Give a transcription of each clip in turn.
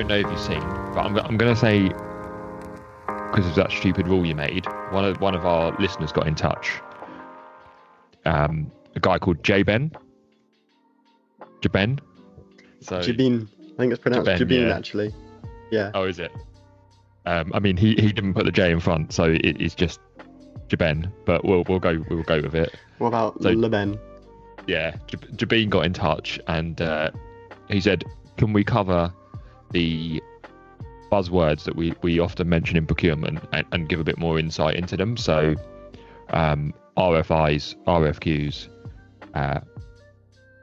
don't know if you've seen, but I'm going to say, because of that stupid rule you made, one of our listeners got in touch. A guy called Jaben. So Jabin. I think it's pronounced Jabin, yeah. actually. Yeah. Oh, is it? I mean, he didn't put the J in front, so it's just Jaben. But we'll go with it. What about So, Leben? Yeah, Jabin got in touch and he said, "Can we cover the buzzwords that we often mention in procurement and give a bit more insight into them?" So, RFIs, RFQs,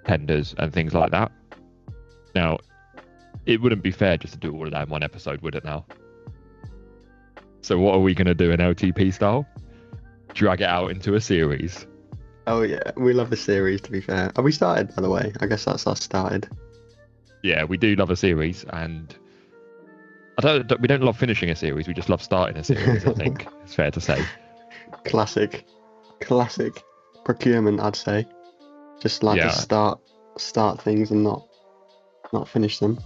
tenders, and things like that. Now, it wouldn't be fair just to do all of that in one episode, would it now? So what are we going to do in LTP style? Drag it out into a series. Oh yeah, we love the series, to be fair. Have we started, by the way? I guess that's us started. Yeah, we do love a series, and we don't love finishing a series, we just love starting a series, I think. It's fair to say. Classic procurement, I'd say. Just like to start things and not finish them.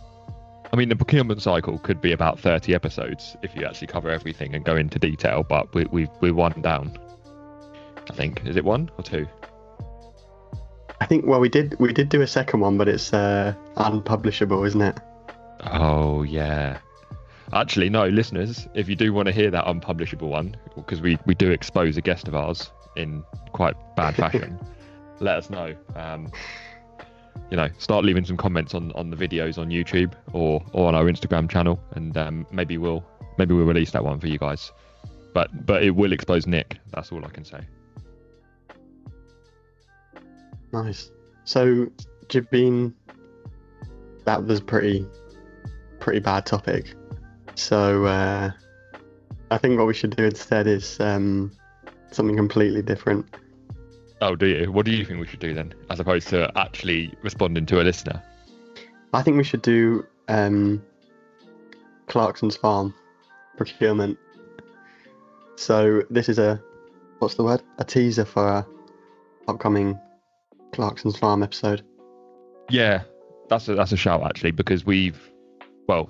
I mean, the procurement cycle could be about 30 episodes if you actually cover everything and go into detail, but we're one down. I think. Is it one or two? I think, well, we did do a second one, but it's unpublishable, isn't it? Oh yeah. Actually, no, listeners, if you do want to hear that unpublishable one, because we do expose a guest of ours in quite bad fashion, let us know. Start leaving some comments on the videos on YouTube or on our Instagram channel, and maybe we'll release that one for you guys. But it will expose Nick. That's all I can say. Nice. So, Jabin, that was pretty bad topic. So I think what we should do instead is something completely different. Oh, do you? What do you think we should do then, as opposed to actually responding to a listener? I think we should do Clarkson's Farm procurement. So this is a teaser for our upcoming Clarkson's Farm episode. Yeah, that's a shout actually, because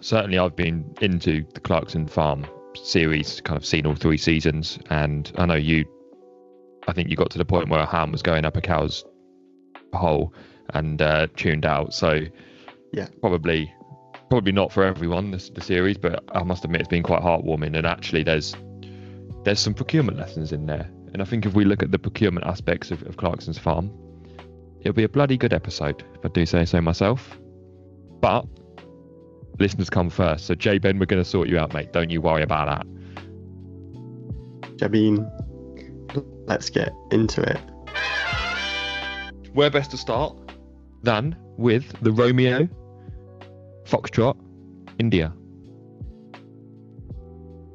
certainly I've been into the Clarkson Farm series, kind of seen all 3 seasons, and I know I think you got to the point where a ham was going up a cow's hole and tuned out. So yeah, probably not for everyone, the series, but I must admit it's been quite heartwarming. And actually there's some procurement lessons in there. And I think if we look at the procurement aspects of Clarkson's Farm, it'll be a bloody good episode, if I do say so myself. But listeners come first. So J-Ben, we're going to sort you out, mate. Don't you worry about that. Jabin, let's get into it. Where best to start than with the Romeo Foxtrot India.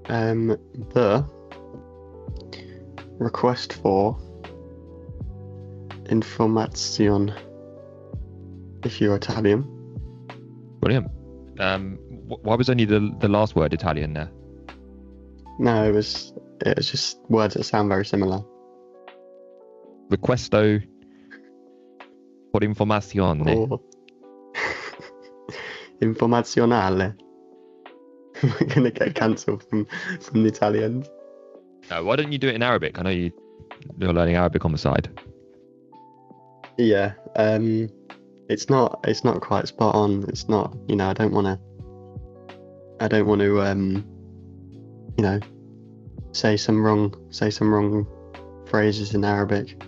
The request for information, if you're Italian. Brilliant. Why was only the last word Italian there? No, it was just words that sound very similar. Requesto por informazione. Or informazionale. We're going to get cancelled from the Italians. No, why don't you do it in Arabic? I know you're learning Arabic on the side. Yeah, it's not quite spot on. It's not, I don't want to say some wrong phrases in Arabic.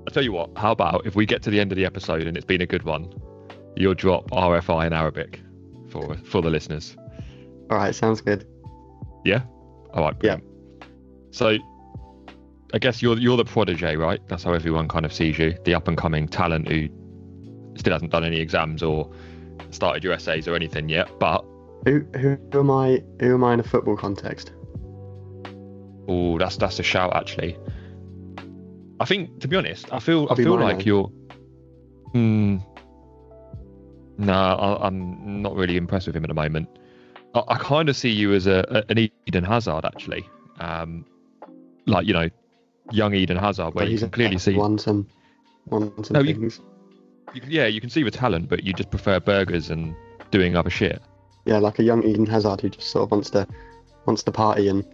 I'll tell you what, how about if we get to the end of the episode and it's been a good one, you'll drop RFI in Arabic for the listeners. All right, sounds good. Yeah? All right. Yeah. So I guess you're the protege, right? That's how everyone kind of sees you, the up-and-coming talent who still hasn't done any exams or started your essays or anything yet, but... Who am I in a football context? Oh, that's a shout, actually. I think, to be honest, I feel like you're... No, I'm not really impressed with him at the moment. I kind of see you as an Eden Hazard, actually. Young Eden Hazard, where you can clearly see... Won some things. You can see the talent, but you just prefer burgers and doing other shit. yeah, like a young Eden Hazard who just sort of wants to party and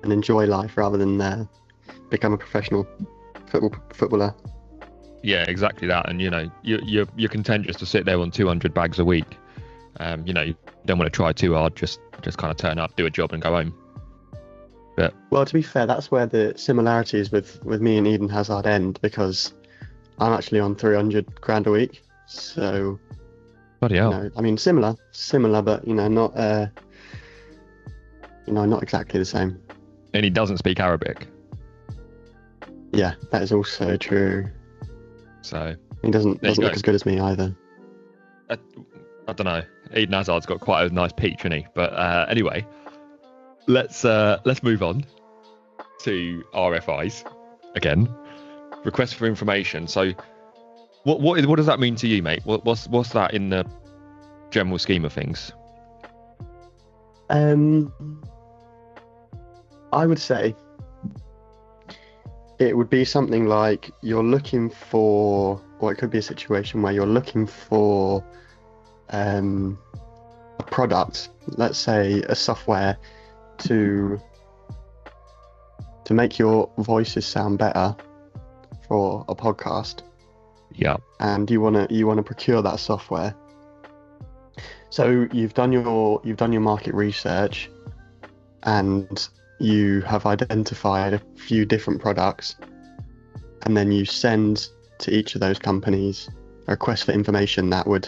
enjoy life rather than become a professional footballer. Yeah, exactly that. And you're content just to sit there on 200 bags a week. You don't want to try too hard. Just kind of turn up, do a job, and go home. But Well, to be fair, that's where the similarities with me and Eden Hazard end, because I'm actually on 300 grand a week. So, bloody hell. I mean, similar, but not not exactly the same. And he doesn't speak Arabic. Yeah, that is also true. So he doesn't look as good as me either. I don't know. Eden Hazard's got quite a nice peach, hasn't he? But anyway, let's move on to RFIs again. Request for information. So, what does that mean to you, mate? What's that in the general scheme of things? I would say it would be something like you're looking for, or it could be a situation where you're looking for a product, let's say a software to make your voices sound better for a podcast. Yeah. And you wanna procure that software. So you've done your market research, and you have identified a few different products, and then you send to each of those companies a request for information that would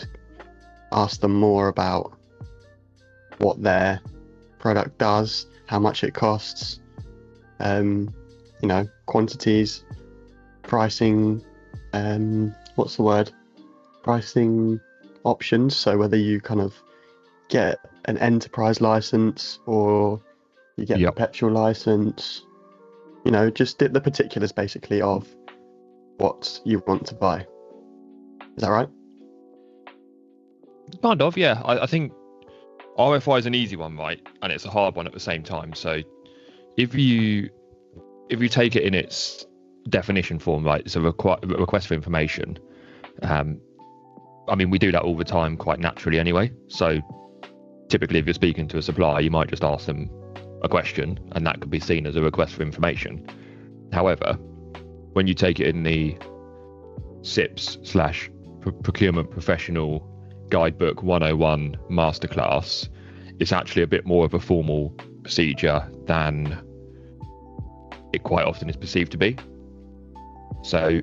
ask them more about what their product does, how much it costs, quantities, pricing, pricing options. So whether you kind of get an enterprise license or you get a perpetual license, just the particulars basically of what you want to buy. Is that right? Kind of, yeah. I think RFI is an easy one, right? And it's a hard one at the same time. So if you take it in its definition form, right, it's a request for information. I mean, we do that all the time quite naturally anyway. So typically if you're speaking to a supplier, you might just ask them a question, and that could be seen as a request for information. However, when you take it in the SIPS / Procurement Professional Guidebook 101 Masterclass, it's actually a bit more of a formal procedure than it quite often is perceived to be. So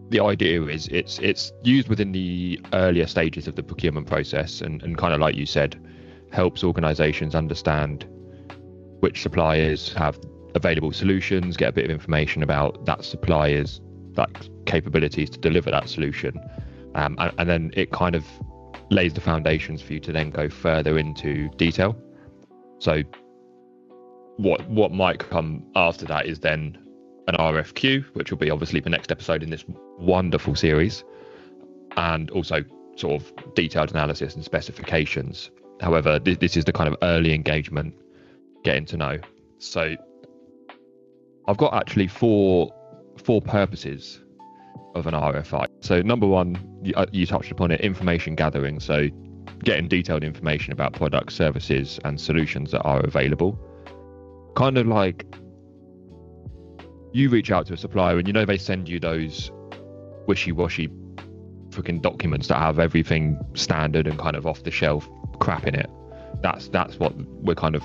the idea is it's used within the earlier stages of the procurement process, and kind of like you said, helps organisations understand which suppliers have available solutions, get a bit of information about that supplier's capabilities to deliver that solution, and then it kind of lays the foundations for you to then go further into detail. So what might come after that is then an RFQ, which will be obviously the next episode in this wonderful series, and also sort of detailed analysis and specifications. However, this is the kind of early engagement, getting to know. So I've got actually four purposes of an RFI. So number one, you touched upon it, information gathering. So getting detailed information about products, services, and solutions that are available. Kind of like you reach out to a supplier and they send you those wishy-washy freaking documents that have everything standard and kind of off the shelf crap in it. That's what we're kind of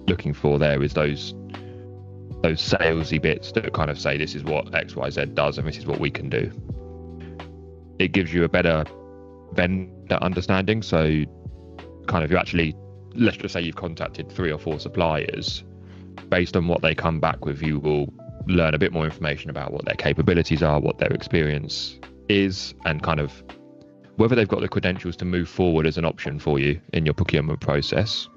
looking for there, is those salesy bits that kind of say this is what XYZ does and this is what we can do. It gives you a better vendor understanding. So kind of you actually, let's just say you've contacted 3 or 4 suppliers. Based on what they come back with, you will learn a bit more information about what their capabilities are, what their experience is, and kind of whether they've got the credentials to move forward as an option for you in your procurement process.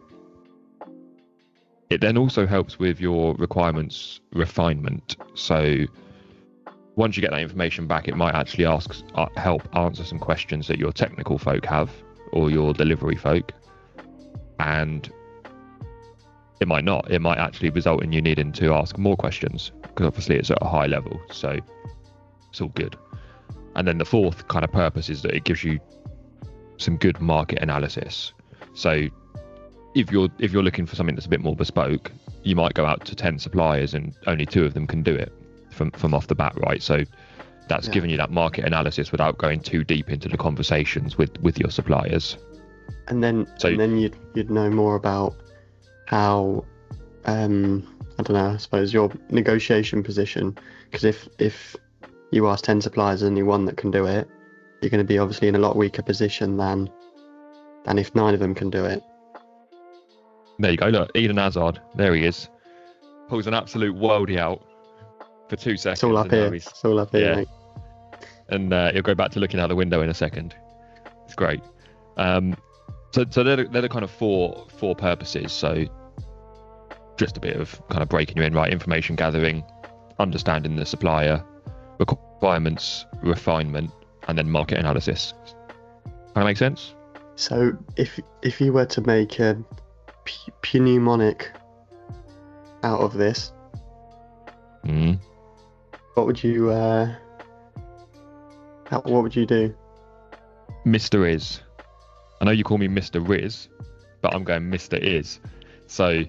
It then also helps with your requirements refinement. So once you get that information back, it might actually help answer some questions that your technical folk have or your delivery folk. And it might not. It might actually result in you needing to ask more questions, because obviously it's at a high level. So it's all good. And then the fourth kind of purpose is that it gives you some good market analysis. So if you're looking for something that's a bit more bespoke, you might go out to 10 suppliers and only 2 of them can do it from off the bat, right? So that's giving you that market analysis without going too deep into the conversations with your suppliers. And then you'd know more about how I don't know, I suppose your negotiation position, because if you ask 10 suppliers and only 1 that can do it, you're going to be obviously in a lot weaker position than if 9 of them can do it. There you go, look, Eden Hazard, there he is, pulls an absolute worldie out for 2 seconds. It's all up here, mate. And he'll go back to looking out the window in a second. It's great. So they're the kind of four purposes. So just a bit of kind of breaking you in, right? Information gathering, understanding the supplier, requirements, refinement, and then market analysis. Does that make sense? So if you were to make a mnemonic out of this, what would you do? Mr. Is. I know you call me Mr. Riz, but I'm going Mr. Is. So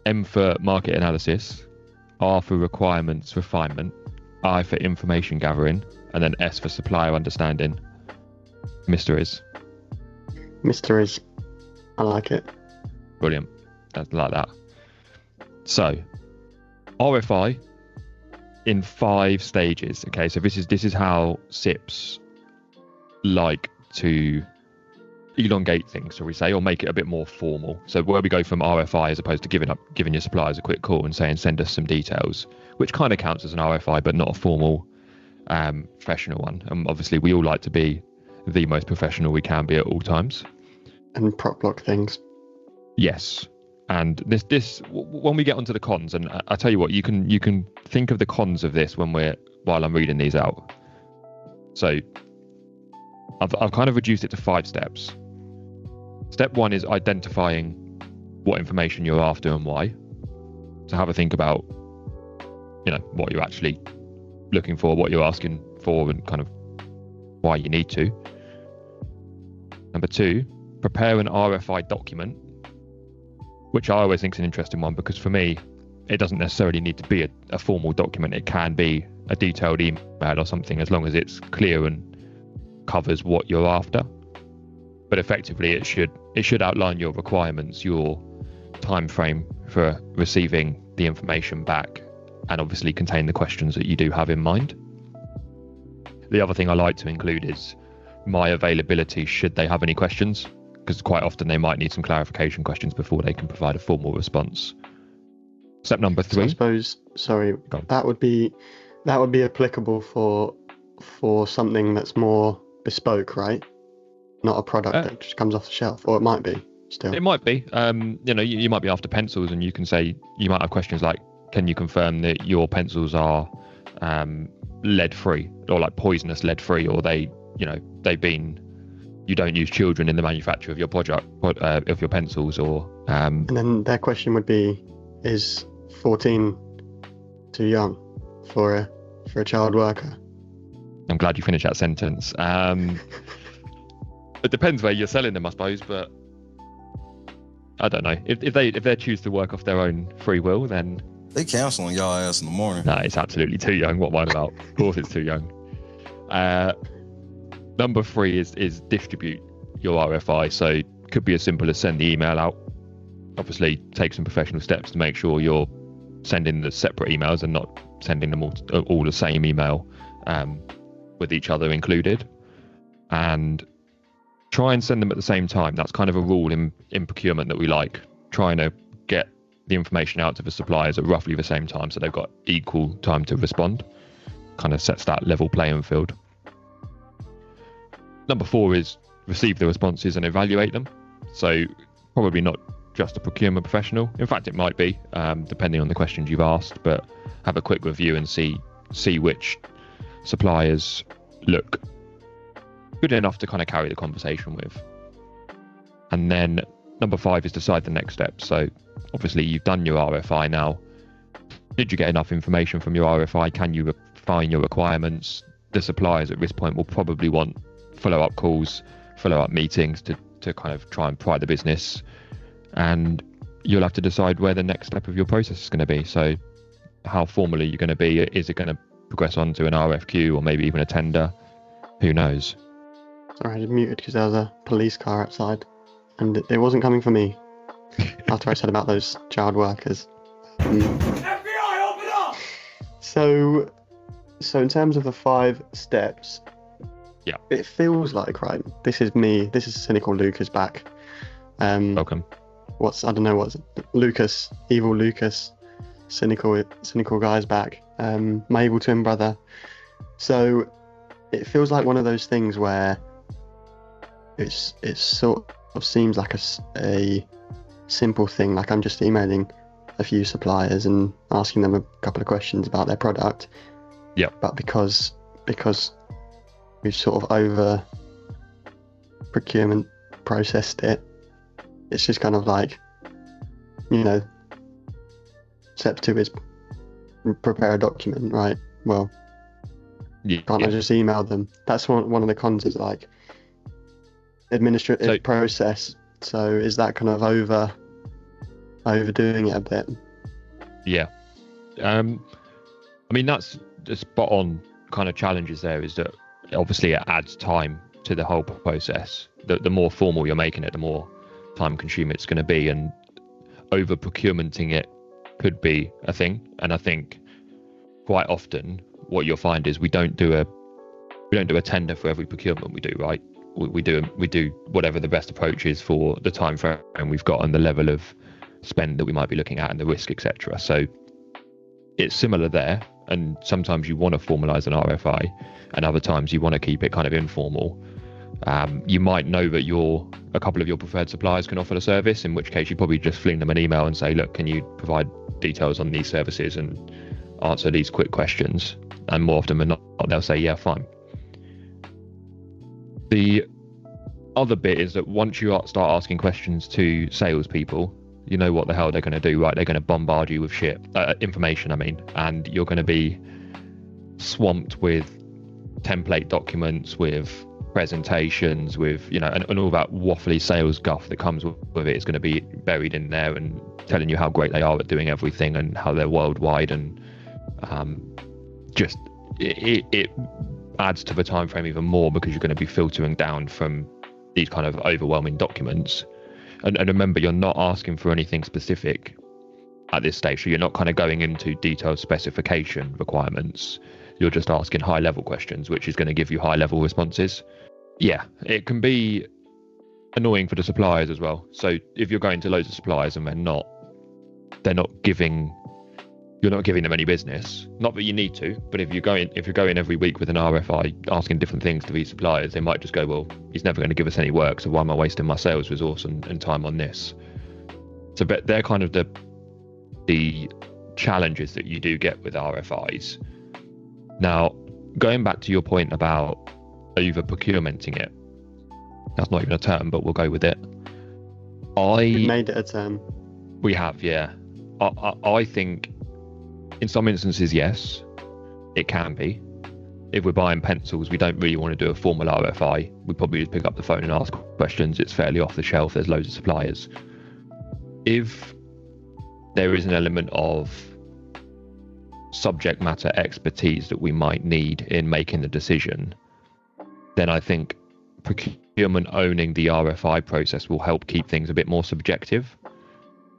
M for market analysis, R for requirements refinement, I for information gathering, and then S for supplier understanding. Mr. Is. Mr. Is. I like it. Brilliant. That's like that. So RFI in 5 stages. Okay, so this is how SIPs like to elongate things, shall we say, or make it a bit more formal. So where we go from RFI as opposed to giving your suppliers a quick call and saying send us some details, which kind of counts as an RFI but not a formal professional one. And obviously we all like to be the most professional we can be at all times. And prop block things. Yes. And this when we get onto the cons, and I tell you what, you can think of the cons of this while I'm reading these out. So I've kind of reduced it to 5 steps. Step 1 is identifying what information you're after and why. So have a think about, what you're actually looking for, what you're asking for, and kind of why you need to. Number 2, prepare an RFI document, which I always think is an interesting one, because for me, it doesn't necessarily need to be a formal document. It can be a detailed email or something, as long as it's clear and covers what you're after. But effectively, it should outline your requirements, your time frame for receiving the information back, and obviously contain the questions that you do have in mind. The other thing I like to include is my availability should they have any questions, because quite often they might need some clarification questions before they can provide a formal response. Step number 3. So I suppose, that would be applicable for something that's more bespoke, right? Not a product that just comes off the shelf, or it might be still. It might be. You might be after pencils, and you can say, you might have questions like, can you confirm that your pencils are lead-free, or like poisonous lead-free, or you don't use children in the manufacture of your of your pencils, or and then their question would be, is 14 too young for a child worker? I'm glad you finished that sentence. It depends where you're selling them, I suppose, but I don't know. If they choose to work off their own free will, then they canceling y'all ass in the morning. No, it's absolutely too young. What am I about? Of course it's too young. Number 3 is distribute your RFI. So it could be as simple as send the email out. Obviously, take some professional steps to make sure you're sending the separate emails and not sending them all the same email with each other included. And try and send them at the same time. That's kind of a rule in procurement that we like, trying to get the information out to the suppliers at roughly the same time, so they've got equal time to respond. Kind of sets that level playing field. Number 4 is receive the responses and evaluate them. So probably not just a procurement professional. In fact, it might be, depending on the questions you've asked, but have a quick review and see which suppliers look good enough to kind of carry the conversation with. And then number 5 is decide the next step. So obviously you've done your RFI now. Did you get enough information from your RFI? Can you refine your requirements? The suppliers at this point will probably want follow-up calls, follow-up meetings to kind of try and pry the business, and you'll have to decide where the next step of your process is going to be. So how formal are you going to be? Is it going to progress on to an RFQ or maybe even a tender? Who knows? Sorry, I just muted because there was a police car outside, and it wasn't coming for me. After I said about those child workers. FBI, open up! So in terms of the 5 steps, yeah, it feels like, right, this is me. This is cynical Lucas back. Welcome. I don't know what's Lucas, evil Lucas, cynical guy's back. My evil twin brother. So it feels like one of those things where it sort of seems like a simple thing, like I'm just emailing a few suppliers and asking them a couple of questions about their product. Yeah. But because we've sort of over procurement processed it, it's just kind of like, step 2 is prepare a document, right? Well, can't I just email them? That's one of the cons, is like administrative process. So is that kind of overdoing it a bit? Yeah. I mean, that's the spot on kind of challenges there, is that obviously it adds time to the whole process. The more formal you're making it, the more time consuming it's going to be, and over procurementing it could be a thing. And I think quite often what you'll find is we don't do a tender for every procurement we do, right? We do whatever the best approach is for the time frame we've got and the level of spend that we might be looking at and the risk, etc. So it's similar there, and sometimes you want to formalize an RFI and other times you want to keep it kind of informal. You might know that a couple of your preferred suppliers can offer the service, in which case you probably just fling them an email and say, look, can you provide details on these services and answer these quick questions? And more often than not, they'll say, yeah, fine. The other bit is that once you start asking questions to salespeople, you know what the hell they're going to do, right? They're going to bombard you with information, and you're going to be swamped with template documents, with presentations, with, and all that waffly sales guff that comes with it is going to be buried in there and telling you how great they are at doing everything and how they're worldwide, and it adds to the time frame even more, because you're going to be filtering down from these kind of overwhelming documents. And remember, you're not asking for anything specific at this stage, so you're not kind of going into detailed specification requirements. You're just asking high level questions, which is going to give you high level responses. Yeah, it can be annoying for the suppliers as well. So if you're going to loads of suppliers and you're not giving them any business. Not that you need to, but if you're going every week with an RFI asking different things to these suppliers, they might just go, well, he's never going to give us any work, so why am I wasting my sales resource and time on this? So but they're kind of the challenges that you do get with RFIs. Now, going back to your point about over procurementing it, that's not even a term, but we'll go with it. We made it a term. We have, yeah. I think in some instances, yes, it can be. If we're buying pencils, we don't really want to do a formal RFI. We probably just pick up the phone and ask questions. It's fairly off the shelf. There's loads of suppliers. If there is an element of subject matter expertise that we might need in making the decision, then I think procurement owning the RFI process will help keep things a bit more subjective.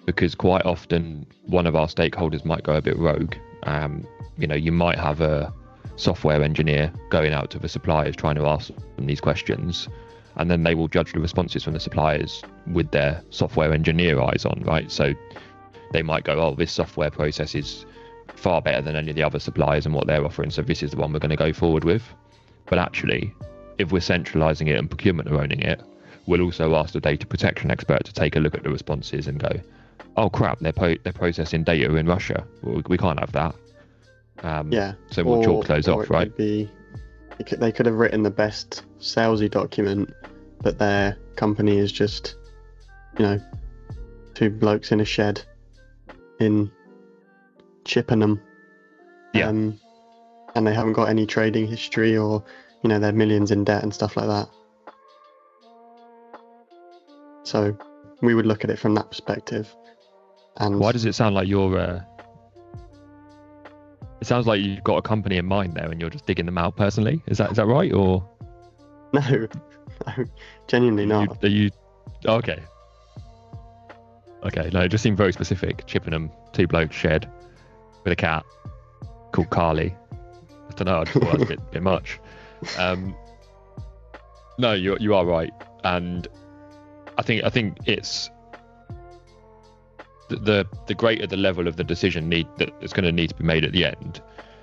Because quite often one of our stakeholders might go a bit rogue. You might have a software engineer going out to the suppliers trying to ask them these questions, and then they will judge the responses from the suppliers with their software engineer eyes on, right? So they might go, oh, this software process is far better than any of the other suppliers and what they're offering, so this is the one we're going to go forward with. But actually, if we're centralizing it and procurement are owning it, we'll also ask the data protection expert to take a look at the responses and go, oh crap, they're processing data in Russia. Well, we can't have that. So we'll chalk those off, right? They could have written the best salesy document, but their company is just, two blokes in a shed in Chippenham. Yeah. And they haven't got any trading history, or, they're millions in debt and stuff like that. So we would look at it from that perspective. And Why does it sound like you're? It sounds like you've got a company in mind there, and you're just digging them out personally. Is that right, or no, genuinely not. Are you? Okay. Okay. No, it just seemed very specific. Chippenham, 2 blokes shed with a cat called Carly. I don't know. I just thought that was a bit much. No, you are right, and I think it's the greater the level of the decision that's going to need to be made at the end,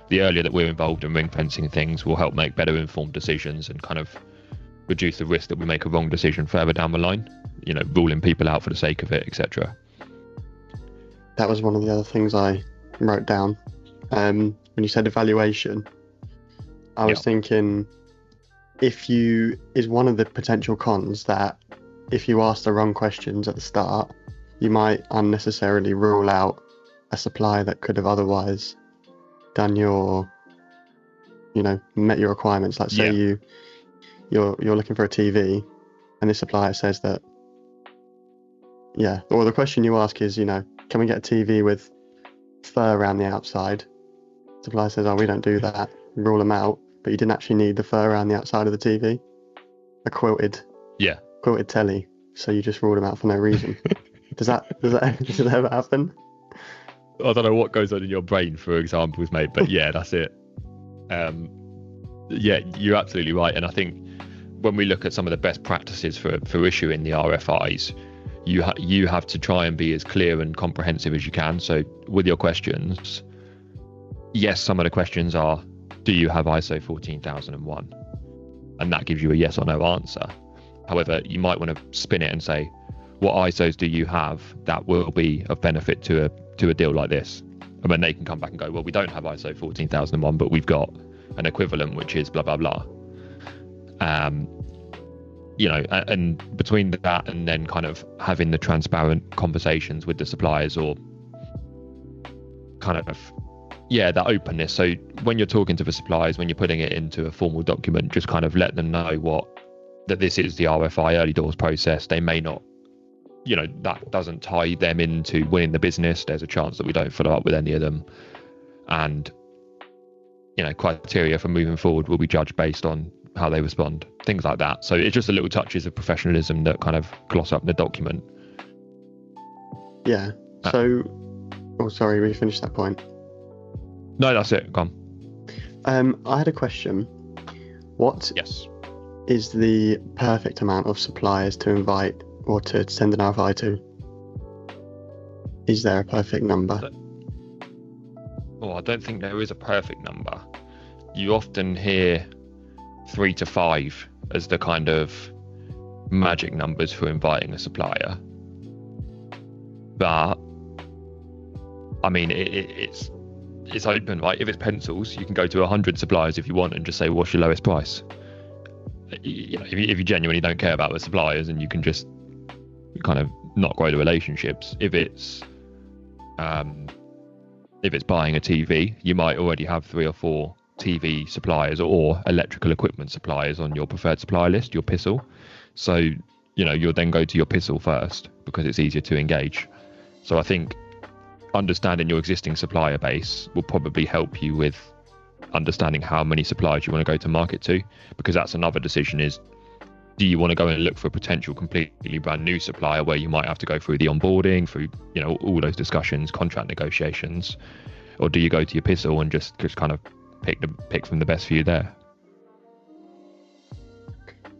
the earlier that we're involved in ring fencing things will help make better informed decisions and kind of reduce the risk that we make a wrong decision further down the line. Ruling people out for the sake of it, etc. That was one of the other things I wrote down. When you said evaluation, I was thinking, is one of the potential cons that if you ask the wrong questions at the start, you might unnecessarily rule out a supplier that could have otherwise done met your requirements. Like say you're looking for a TV and the supplier says that, or the question you ask is, can we get a TV with fur around the outside? Supplier says, oh, we don't do that. You rule them out, but you didn't actually need the fur around the outside of the TV. A quilted telly, so you just ruled them out for no reason. Does that ever happen? I don't know what goes on in your brain for examples, mate, but yeah, that's it. You're absolutely right, and I think when we look at some of the best practices for issuing the RFIs, you have to try and be as clear and comprehensive as you can. So with your questions, yes, some of the questions are, do you have ISO 14001? And that gives you a yes or no answer. However, you might want to spin it and say, what ISOs do you have that will be of benefit to a deal like this? And then they can come back and go, well, we don't have ISO 14001, but we've got an equivalent, which is blah, blah, blah. And between that and then kind of having the transparent conversations with the suppliers, or kind of, that openness. So when you're talking to the suppliers, when you're putting it into a formal document, just kind of let them know that this is the RFI early doors process. They may not, that doesn't tie them into winning the business. There's a chance that we don't follow up with any of them. And, criteria for moving forward will be judged based on how they respond, things like that. So it's just a little touches of professionalism that kind of gloss up the document. Yeah. So, sorry, we finished that point. No, that's it. Go on. I had a question. What Yes. is the perfect amount of suppliers to invite or to send an RFI to? Is there a perfect number? I don't think there is a perfect number. You often hear 3 to 5 as the kind of magic numbers for inviting a supplier. But I mean, it's open, right? If it's pencils, you can go to 100 suppliers if you want and just say, what's your lowest price? If you genuinely don't care about the suppliers, and you can just kind of not grow the relationships. If it's buying a TV, you might already have 3 or 4 TV suppliers or electrical equipment suppliers on your preferred supplier list, your PISL. So, you'll then go to your PISL first because it's easier to engage. So I think understanding your existing supplier base will probably help you with understanding how many suppliers you want to go to market to, because that's another decision is, do you want to go and look for a potential completely brand new supplier where you might have to go through the onboarding, through all those discussions, contract negotiations, or do you go to your PISL and just kind of pick from the best few there?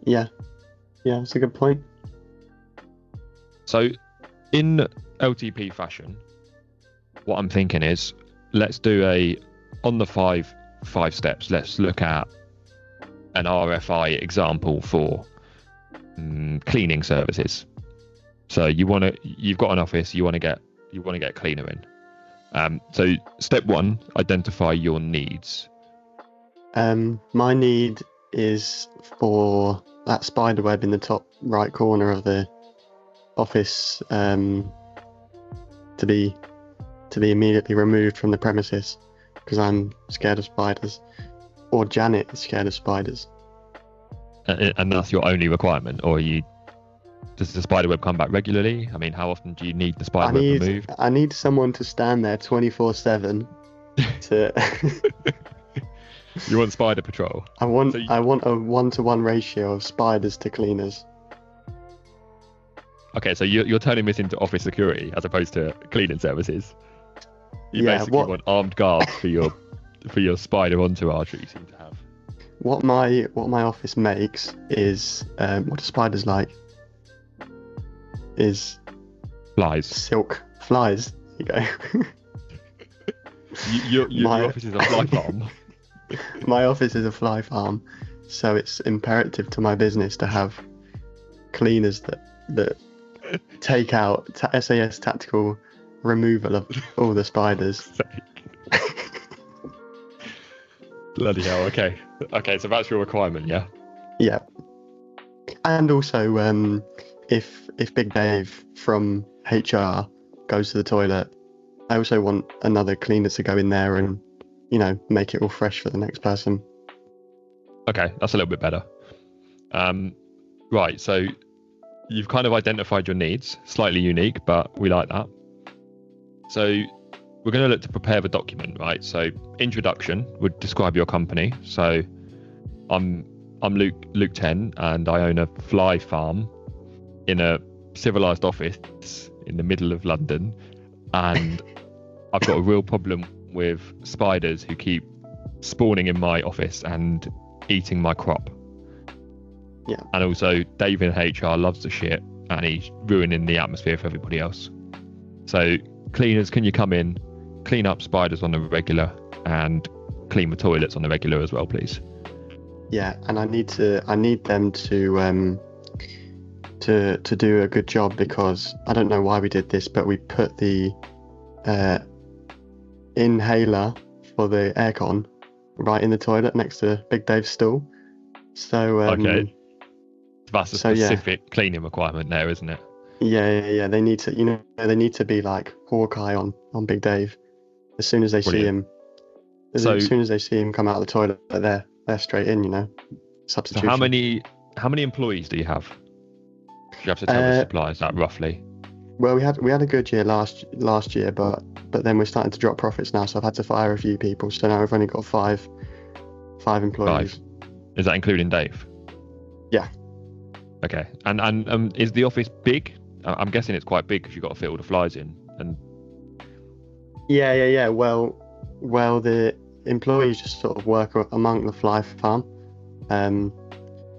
Yeah, that's a good point. So in LTP fashion, what I'm thinking is, let's do on the five steps, let's look at an RFI example for cleaning services. So you've got an office, you want to get a cleaner in. So step 1, identify your needs. My need is for that spider web in the top right corner of the office to be immediately removed from the premises because I'm scared of spiders, or Janet is scared of spiders. And that's your only requirement, or are you Does the spider web come back regularly? I mean, how often do you need the I spider web need removed? I need someone to stand there 24/7 to. You want spider patrol? I want So you- I want a 1-to-1 ratio of spiders to cleaners. Okay, so you're turning this into office security as opposed to cleaning services. You Yeah, basically want armed guards for your spider entourage that you seem to have. What my office makes is what do spiders like? Is Flies. silk flies. There you go. Your My- office is a fly farm. My office is a fly farm, so it's imperative to my business to have cleaners that take out SAS tactical removal of all the spiders. Bloody hell. Okay. Okay, so that's your requirement, yeah? Yeah. And also, if Big Dave from HR goes to the toilet, I also want another cleaner to go in there and, make it all fresh for the next person. Okay, that's a little bit better. Right, so you've kind of identified your needs, slightly unique, but we like that. So we're going to look to prepare the document, right? So introduction would describe your company. So I'm Luke 10, and I own a fly farm in a civilized office in the middle of London, and I've got a real problem with spiders who keep spawning in my office and eating my crop. Yeah. And also, Dave in HR loves the shit, and he's ruining the atmosphere for everybody else. So, cleaners, can you come in, clean up spiders on the regular, and clean the toilets on the regular as well, please? Yeah, and I need them to do a good job, because I don't know why we did this, but we put the inhaler for the aircon right in the toilet next to Big Dave's stool. So Okay. That's a so, yeah. specific cleaning requirement there, isn't it? Yeah. They need to, they need to be like Hawkeye on Big Dave. As soon as they see Brilliant. him, as soon as they see him come out of the toilet, they're straight in. So Substitution. how many employees do you have? You have to tell the suppliers that roughly. Well, we had a good year last year, but then we're starting to drop profits now, so I've had to fire a few people. So now we've only got five employees. 5. Is that including Dave? Yeah. Okay. And is the office big? I'm guessing it's quite big because you've got to fit all the flies in. And Yeah. Well, the employees just sort of work among the fly farm.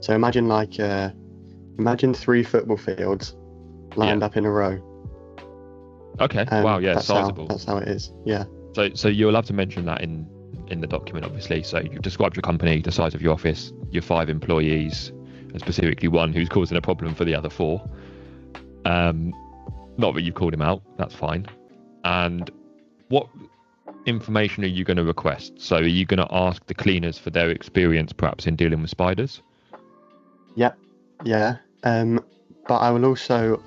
So imagine 3 football fields lined up in a row. okay. Wow. Yeah. Sizable. That's how it is. Yeah. So you'll have to mention that in the document, obviously. So you've described your company, the size of your office, your 5 employees, and specifically one who's causing a problem for the other 4. Not that you've called him out. That's fine. And what information are you going to request? So are you going to ask the cleaners for their experience, perhaps in dealing with spiders? Yep. Yeah. But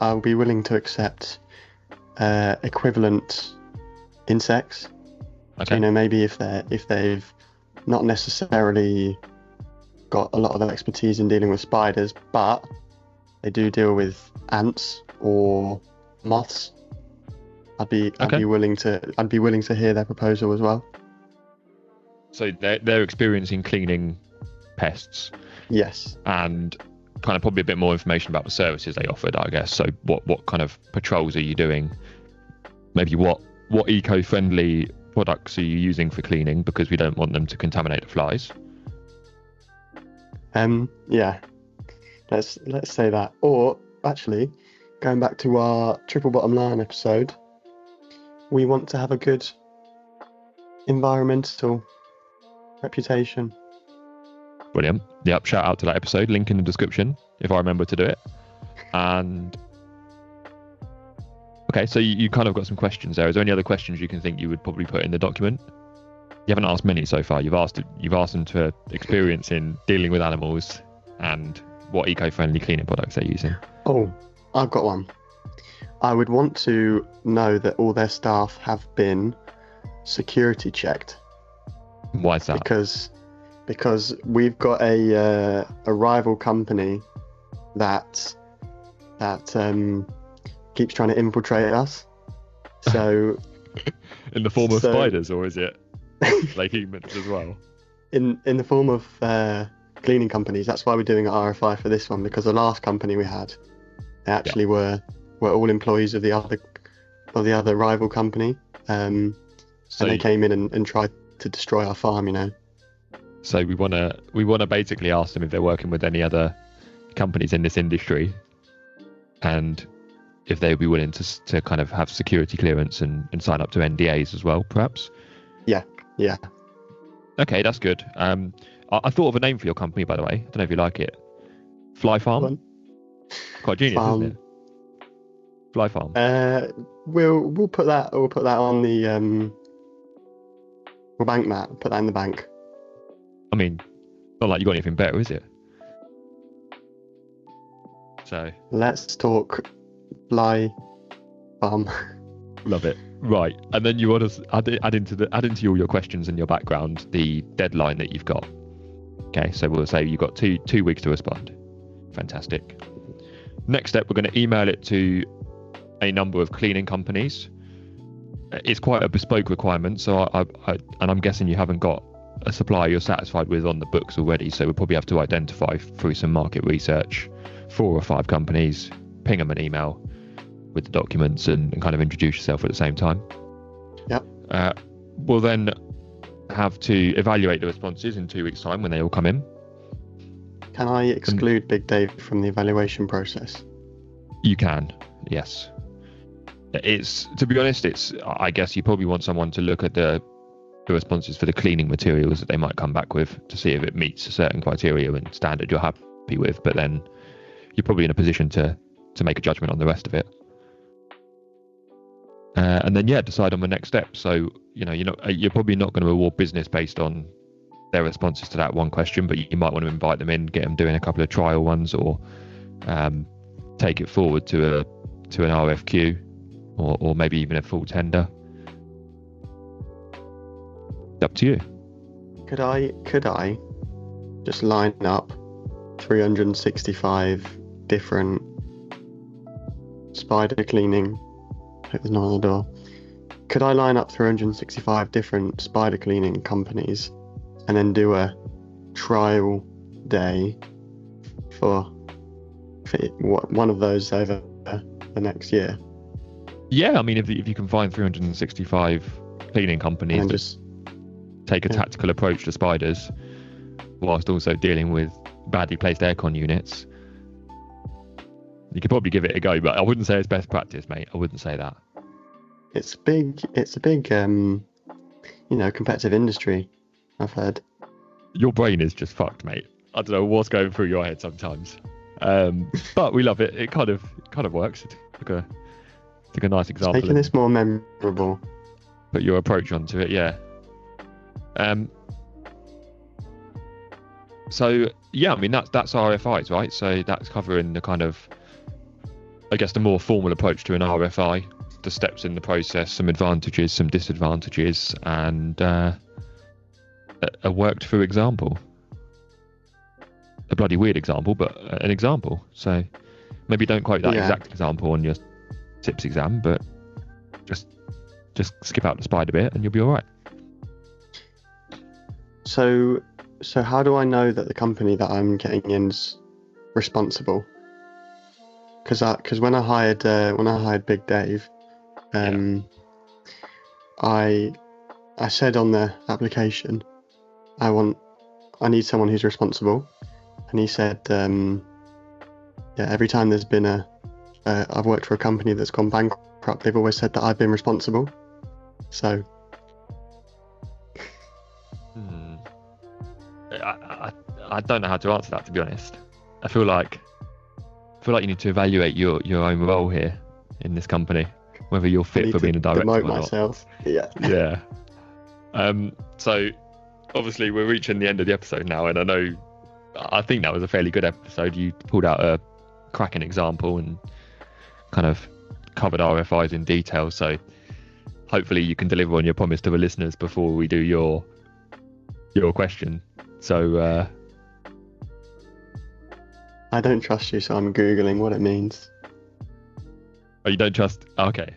I'll be willing to accept equivalent insects. Okay. So, maybe if they've not necessarily got a lot of expertise in dealing with spiders, but they do deal with ants or moths, I'd be willing to hear their proposal as well. So they're experiencing cleaning pests, Yes. and kind of probably a bit more information about the services they offered, I guess. So what kind of patrols are you doing? Maybe what eco-friendly products are you using for cleaning, because we don't want them to contaminate the flies. Yeah. Let's say that. Or actually, going back to our triple bottom line episode, we want to have a good environmental reputation. Brilliant. Yep, shout out to that episode, link in the description if I remember to do it. And okay, so you kind of got some questions there. Is there any other questions you can think you would probably put in the document? You haven't asked many so far. You've asked them to experience in dealing with animals and what eco-friendly cleaning products they're using. Oh, I've got one. I would want to know that all their staff have been security checked. Why is that? Because we've got a rival company that that keeps trying to infiltrate us. So In the form of So- spiders, or is it like humans as well? in the form of cleaning companies. That's why we're doing an RFI for this one, because the last company we had, they actually were all employees of the other rival company, and So, they came in and tried to destroy our farm. You know. so we wanna basically ask them if they're working with any other companies in this industry, and if they would be willing to kind of have security clearance and sign up to NDAs as well, perhaps. Yeah. Okay, that's good. I thought of a name for your company, by the way. I don't know if you like it. Fly Farm. Go on. Quite genius, Farm. isn't it? Fly Farm. We'll put that on the we'll bank that. Put that in the bank. I mean, not like you got anything better, is it? So Let's talk fly farm. love it. Right, and then you want to add into all your questions and your background the deadline that you've got. Okay, so we'll say you've got two weeks to respond. Fantastic. Next step, we're going to email it to a number of cleaning companies. It's quite a bespoke requirement, so I'm guessing you haven't got a supplier you're satisfied with on the books already, so we'll probably have to identify through some market research 4 or 5 companies, ping them an email with the documents and kind of introduce yourself at the same time. Yep. We'll then have to evaluate the responses in 2 weeks' time when they all come in. Can I exclude Big Dave from the evaluation process? You can, yes. It's, to be honest, I guess you probably want someone to look at the responses for the cleaning materials that they might come back with to see if it meets a certain criteria and standard you're happy with, but then you're probably in a position to make a judgment on the rest of it. And then decide on the next step. So you're probably not going to reward business based on their responses to that one question, but you might want to invite them in, get them doing a couple of trial ones, or take it forward to an RFQ, or maybe even a full tender. It's up to you. Could I just line up 365 different spider cleaning? Hope there's no one on the door. Could I line up 365 different spider cleaning companies and then do a trial day for one of those over the next year? Yeah, I mean, if you can find 365 cleaning companies And that just take a tactical approach to spiders, whilst also dealing with badly placed aircon units, you could probably give it a go. But I wouldn't say it's best practice, mate. I wouldn't say that. it's a big competitive industry, I've heard. Your brain is just fucked, mate. I don't know what's going through your head sometimes. But we love it. It kind of works. It took a nice example. Making this more memorable. Put your approach onto it, yeah. So yeah, I mean that's RFIs, right? So that's covering the kind of, I guess, the more formal approach to an RFI, the steps in the process, some advantages, some disadvantages, and a worked through example. A bloody weird example, but an example. So maybe don't quote that exact example on your tips exam, but just skip out the spider bit and you'll be all right. So how do I know that the company that I'm getting in's responsible? Because when I hired Big Dave, I said on the application, I need someone who's responsible, and he said, every time there's been I've worked for a company that's gone bankrupt, they've always said that I've been responsible. So. I don't know how to answer that, to be honest. I feel like you need to evaluate your own role here in this company, whether you're fit for being a director or not. Myself. Yeah. Yeah. So obviously we're reaching the end of the episode now, and I think that was a fairly good episode. You pulled out a cracking example and kind of covered RFIs in detail. So hopefully you can deliver on your promise to the listeners before we do your question. So I don't trust you, so I'm Googling what it means. Oh, you don't trust? Okay.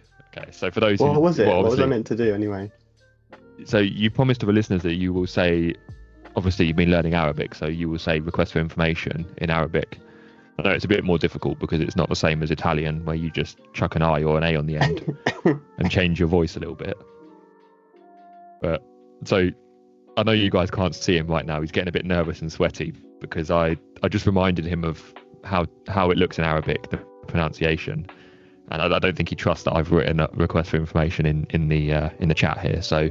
So for those who... What was it? well, What was I obviously- meant to do anyway? So you promised to the listeners that you will say, obviously you've been learning Arabic, so you will say request for information in Arabic. I know it's a bit more difficult because it's not the same as Italian where you just chuck an I or an A on the end and change your voice a little bit. But so I know you guys can't see him right now. He's getting a bit nervous and sweaty because I just reminded him of how it looks in Arabic, the pronunciation. And I don't think he trusts that I've written a request for information in the chat here. So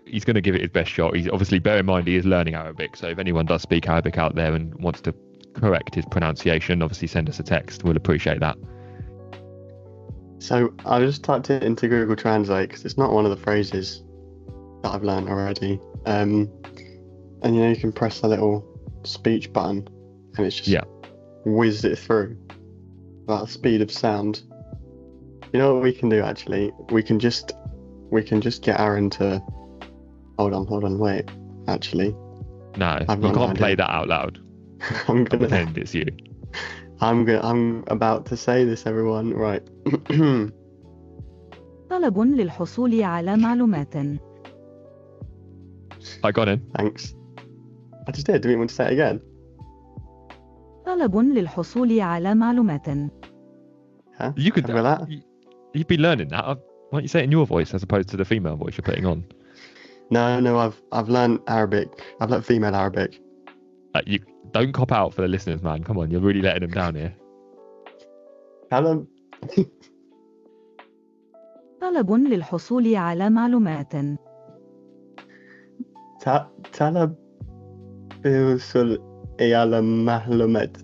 he's going to give it his best shot. He's obviously, bear in mind, he is learning Arabic. So if anyone does speak Arabic out there and wants to correct his pronunciation, obviously send us a text. We'll appreciate that. So I just typed it into Google Translate because it's not one of the phrases that I've learned already. And you can press the little speech button and it's just whizzed it through at the speed of sound. You know what we can do actually? We can just get Aaron to hold on, wait. Actually. No, I've we got an can't play idea. that out loud. I'm I'll pretend it's you. I'm about to say this, everyone. Right. طلب للحصول على معلومات. I got in. Thanks. I just did. Do you want to say it again? طلب للحصول على معلومات. Huh? You could. Remember that? You've been learning that. Why don't you say it in your voice as opposed to the female voice you're putting on? No, I've learned Arabic. I've learned female Arabic. You don't cop out for the listeners, man. Come on, you're really letting them down here. Callum. طلب للحصول على معلومات. طلب الحصول على معلومات.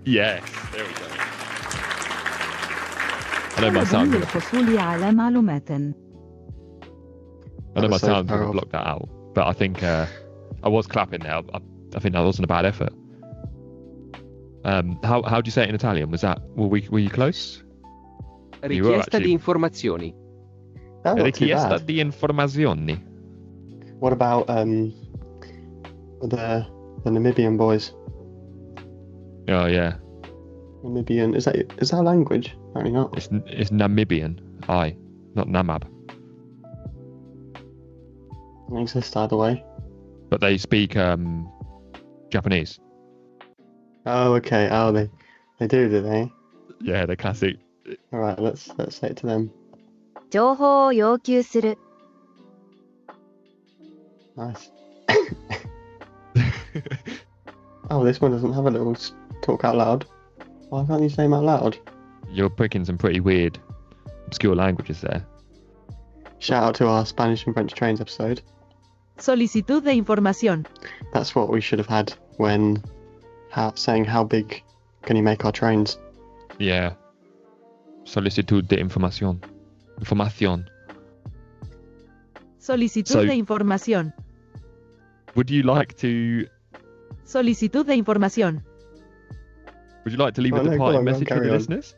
Yes, there we go. I know my طلب sound. للحصول على معلومات. I know my was so sound's far going to off. block that out, but I think I was clapping there. I think that wasn't a bad effort. How do you say it in Italian? Were you close? Richiesta actually- di informazioni. That's not too Richiesta bad. di informazioni. What about the Namibian boys? Oh yeah, Namibian is that a language? Apparently not. it's Namibian. Not Namab. It exists either way. But they speak Japanese. Oh, okay. Oh, they do they? Yeah, the classic. All right. Let's say it to them. 情報を要求する。 Nice. Oh, this one doesn't have a little talk out loud. Why can't you say them out loud? You're picking some pretty weird, obscure languages there. Shout out to our Spanish and French trains episode. Solicitud de información. That's what we should have had when saying how big can you make our trains. Yeah. Solicitud de información. Información. Solicitud So- de información. Would you like to Solicitud de información. leave Oh, a no, go departing on, message for carry the on. listeners?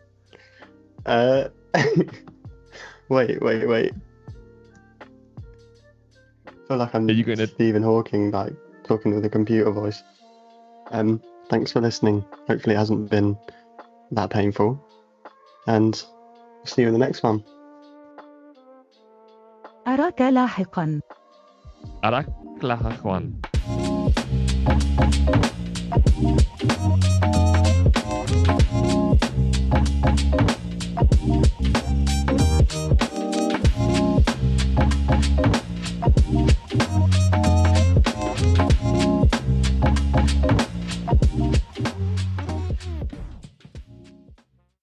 Wait. I feel like I'm Are you gonna- Stephen Hawking, like talking with a computer voice. Thanks for listening. Hopefully it hasn't been that painful. And see you in the next one. أراك لاحقا. Arak Juan.